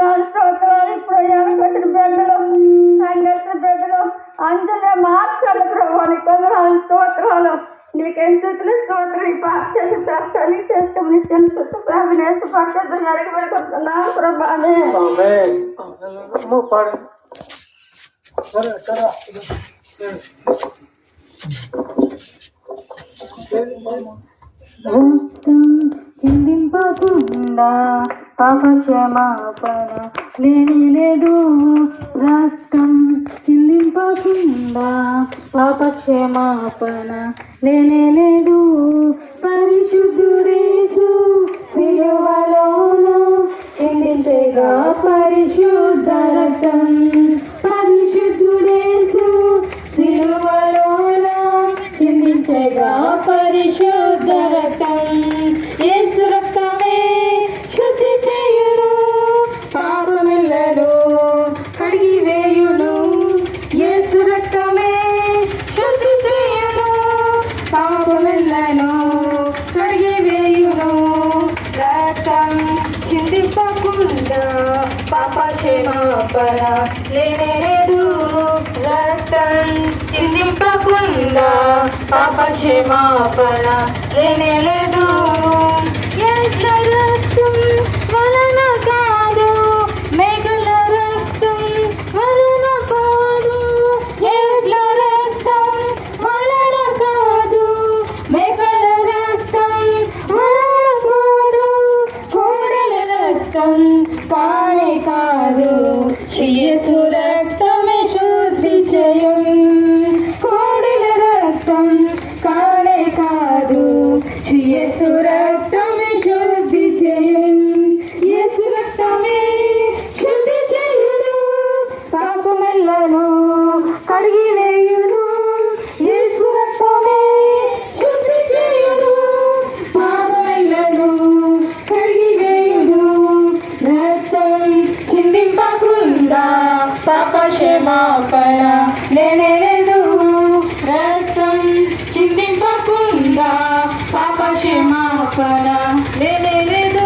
వందనాలు స్తోత్రాలు. ఇప్పుడు వెనకట్టిన బిడ్డలు సంగతి బిడ్డలు అందులో మార్చాలి ప్రభావ. నీకు వందనాలు స్తోత్రాలు. నీకేం స్థితులు స్తోత్రం. ఈ పాఠశాల రాష్ట్రానికి చేసుకుని తెలుసు ప్రాభినేసి పక్కన అడగబడుకుంటున్నాను ప్రభానే. చిందింపకుండా పాప క్షమాపణ లేని లేదు. రక్తం చిందింపకుండా పాప క్షమాపణ లేనే లేదు. పరిశుద్ధుడేసు సిలువలోను చిందించేగా పరిశుద్ధ రక్తం. పరిశుద్ధుడేసు సిలువలోను చిందించేగా పరిశుద్ధ రక్తం. యేసు రక్తమే శుద్ధి చేయును, పాపమెల్లను కడిగి వేయును. యేసు రక్తమే శుద్ధి చేయును, పాపమెల్లను కడిగి వేయును. రక్తం చిందింపకుండా పాప క్షమాపణ లేనే లేదు. రక్తం చిందింపకుండా పాప క్షమాపణ లేనే లేదు. ఎడ్ల రక్తం వలన కాదు, మేకల రక్తం వలన కాదు. ఎడ్ల రక్తం వలన కాదు, మేకల రక్తం వలన కాదు. కోడల రక్తం కానే కాదు, యేసు రక్తమే శుద్ధి చేయుం. కోడల రక్తం కానే కాదు, యేసు రక్తమే శుద్ధి చేయుం. యేసు రక్తమే శుద్ధి చేయును, పాపమెల్లను కడిగి వేయును. యేసు రక్తమే శుద్ధి చేయును, పాపమెల్లను కడిగి వేయును. రక్తం చిందింపకుండా పాప క్షమాపణ లేనే లేదు. రక్తం చిందింపకుండా పాప క్షమాపణ లేనే లేదు.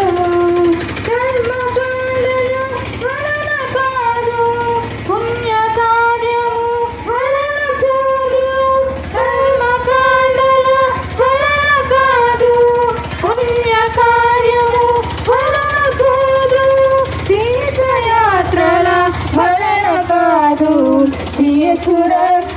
కర్మకాండలు వలన కాదు, పుణ్య కార్యము వలన కాదు. కర్మకాండల వలన కాదు, పుణ్య కార్యము వలన కాదు. తీర్థయాత్రల వలన కాదు, యేసు రక్తం